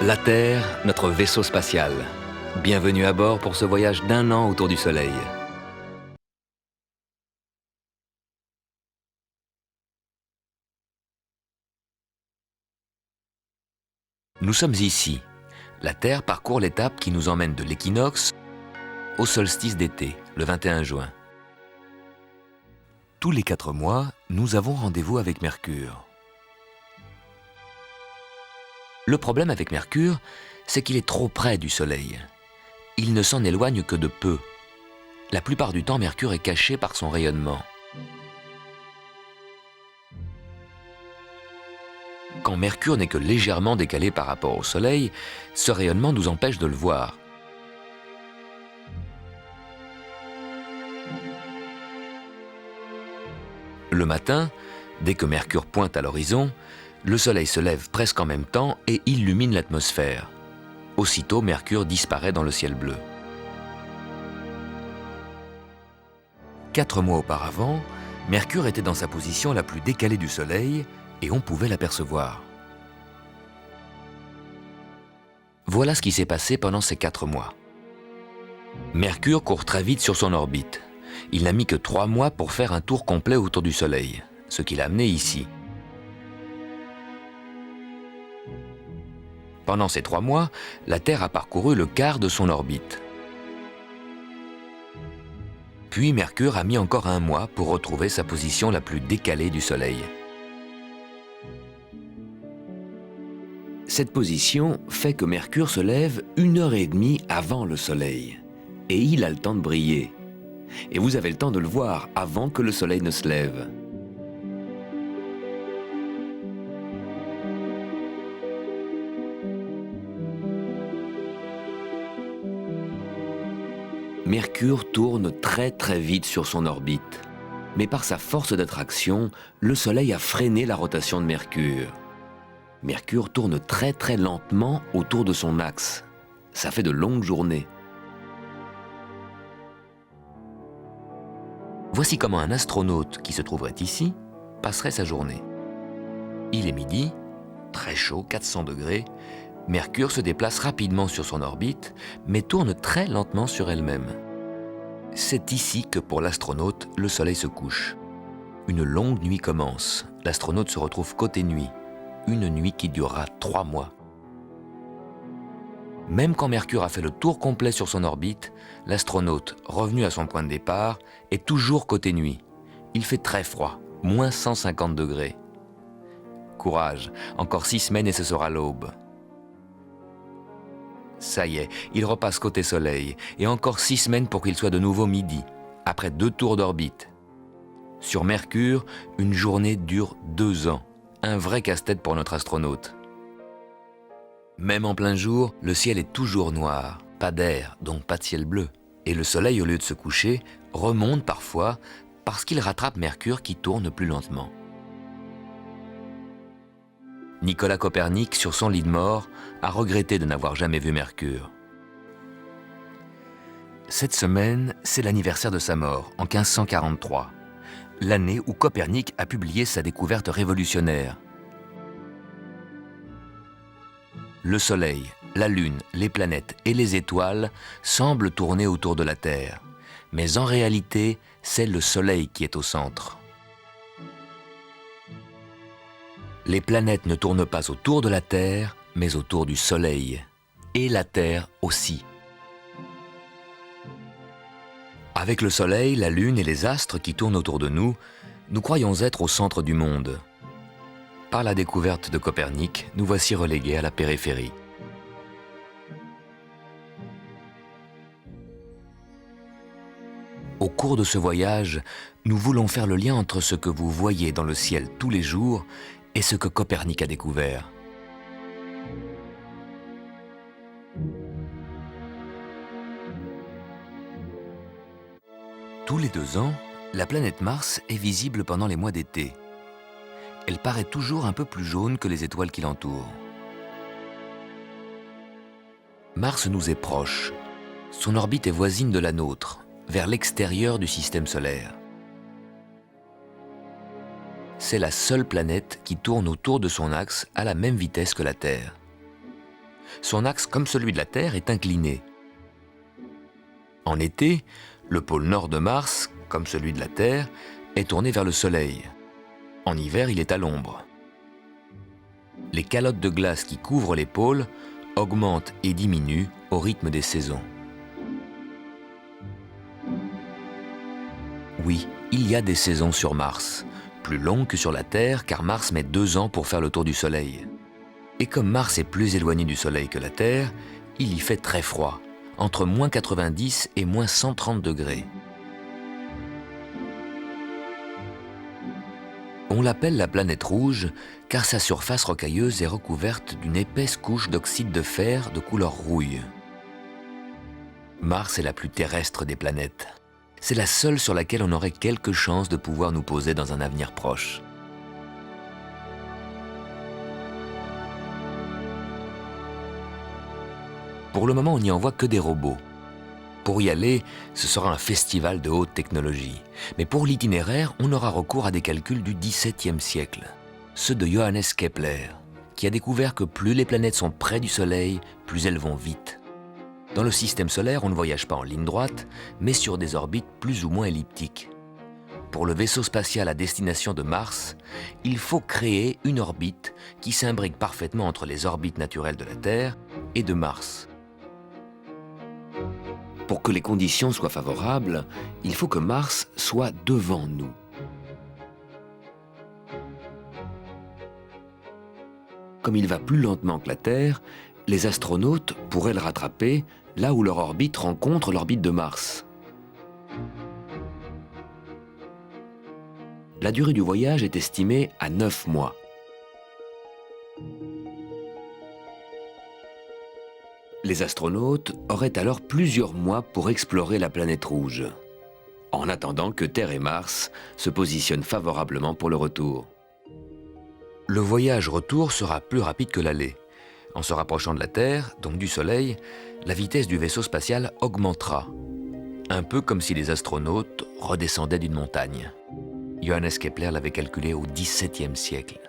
La Terre, notre vaisseau spatial. Bienvenue à bord pour ce voyage d'1 an autour du Soleil. Nous sommes ici. La Terre parcourt l'étape qui nous emmène de l'équinoxe au solstice d'été, le 21 juin. Tous les 4 mois, nous avons rendez-vous avec Mercure. Le problème avec Mercure, c'est qu'il est trop près du Soleil. Il ne s'en éloigne que de peu. La plupart du temps, Mercure est caché par son rayonnement. Quand Mercure n'est que légèrement décalé par rapport au Soleil, ce rayonnement nous empêche de le voir. Le matin, dès que Mercure pointe à l'horizon, le Soleil se lève presque en même temps et illumine l'atmosphère. Aussitôt, Mercure disparaît dans le ciel bleu. 4 mois auparavant, Mercure était dans sa position la plus décalée du Soleil et on pouvait l'apercevoir. Voilà ce qui s'est passé pendant ces 4 mois. Mercure court très vite sur son orbite. Il n'a mis que 3 mois pour faire un tour complet autour du Soleil, ce qui l'a amené ici. Pendant ces 3 mois, la Terre a parcouru le quart de son orbite. Puis Mercure a mis encore 1 mois pour retrouver sa position la plus décalée du Soleil. Cette position fait que Mercure se lève 1h30 avant le Soleil. Et il a le temps de briller. Et vous avez le temps de le voir avant que le Soleil ne se lève. Mercure tourne très vite sur son orbite. Mais par sa force d'attraction, le Soleil a freiné la rotation de Mercure. Mercure tourne très lentement autour de son axe. Ça fait de longues journées. Voici comment un astronaute qui se trouverait ici passerait sa journée. Il est midi, très chaud, 400 degrés. Mercure se déplace rapidement sur son orbite, mais tourne très lentement sur elle-même. C'est ici que pour l'astronaute, le Soleil se couche. Une longue nuit commence. L'astronaute se retrouve côté nuit. Une nuit qui durera 3 mois. Même quand Mercure a fait le tour complet sur son orbite, l'astronaute, revenu à son point de départ, est toujours côté nuit. Il fait très froid, moins 150 degrés. Courage, encore 6 semaines et ce sera l'aube. Ça y est, il repasse côté Soleil, et encore 6 semaines pour qu'il soit de nouveau midi, après 2 tours d'orbite. Sur Mercure, une journée dure 2 ans. Un vrai casse-tête pour notre astronaute. Même en plein jour, le ciel est toujours noir, pas d'air, donc pas de ciel bleu. Et le Soleil, au lieu de se coucher, remonte parfois parce qu'il rattrape Mercure qui tourne plus lentement. Nicolas Copernic, sur son lit de mort, a regretté de n'avoir jamais vu Mercure. Cette semaine, c'est l'anniversaire de sa mort, en 1543. L'année où Copernic a publié sa découverte révolutionnaire. Le Soleil, la Lune, les planètes et les étoiles semblent tourner autour de la Terre. Mais en réalité, c'est le Soleil qui est au centre. Les planètes ne tournent pas autour de la Terre, mais autour du Soleil. Et la Terre aussi. Avec le Soleil, la Lune et les astres qui tournent autour de nous, nous croyons être au centre du monde. Par la découverte de Copernic, nous voici relégués à la périphérie. Au cours de ce voyage, nous voulons faire le lien entre ce que vous voyez dans le ciel tous les jours et ce que Copernic a découvert. Tous les 2 ans, la planète Mars est visible pendant les mois d'été. Elle paraît toujours un peu plus jaune que les étoiles qui l'entourent. Mars nous est proche. Son orbite est voisine de la nôtre, vers l'extérieur du système solaire. C'est la seule planète qui tourne autour de son axe à la même vitesse que la Terre. Son axe, comme celui de la Terre, est incliné. En été, le pôle nord de Mars, comme celui de la Terre, est tourné vers le Soleil. En hiver, il est à l'ombre. Les calottes de glace qui couvrent les pôles augmentent et diminuent au rythme des saisons. Oui, il y a des saisons sur Mars, plus longues que sur la Terre car Mars met 2 ans pour faire le tour du Soleil. Et comme Mars est plus éloigné du Soleil que la Terre, il y fait très froid, entre moins 90 et moins 130 degrés. On l'appelle la planète rouge car sa surface rocailleuse est recouverte d'une épaisse couche d'oxyde de fer de couleur rouille. Mars est la plus terrestre des planètes. C'est la seule sur laquelle on aurait quelques chances de pouvoir nous poser dans un avenir proche. Pour le moment, on n'y envoie que des robots. Pour y aller, ce sera un festival de haute technologie. Mais pour l'itinéraire, on aura recours à des calculs du XVIIe siècle. Ceux de Johannes Kepler, qui a découvert que plus les planètes sont près du Soleil, plus elles vont vite. Dans le système solaire, on ne voyage pas en ligne droite, mais sur des orbites plus ou moins elliptiques. Pour le vaisseau spatial à destination de Mars, il faut créer une orbite qui s'imbrique parfaitement entre les orbites naturelles de la Terre et de Mars. Pour que les conditions soient favorables, il faut que Mars soit devant nous. Comme il va plus lentement que la Terre, les astronautes pourraient le rattraper là où leur orbite rencontre l'orbite de Mars. La durée du voyage est estimée à 9 mois. Les astronautes auraient alors plusieurs mois pour explorer la planète rouge, en attendant que Terre et Mars se positionnent favorablement pour le retour. Le voyage retour sera plus rapide que l'aller. En se rapprochant de la Terre, donc du Soleil, la vitesse du vaisseau spatial augmentera, un peu comme si les astronautes redescendaient d'une montagne. Johannes Kepler l'avait calculé au XVIIe siècle.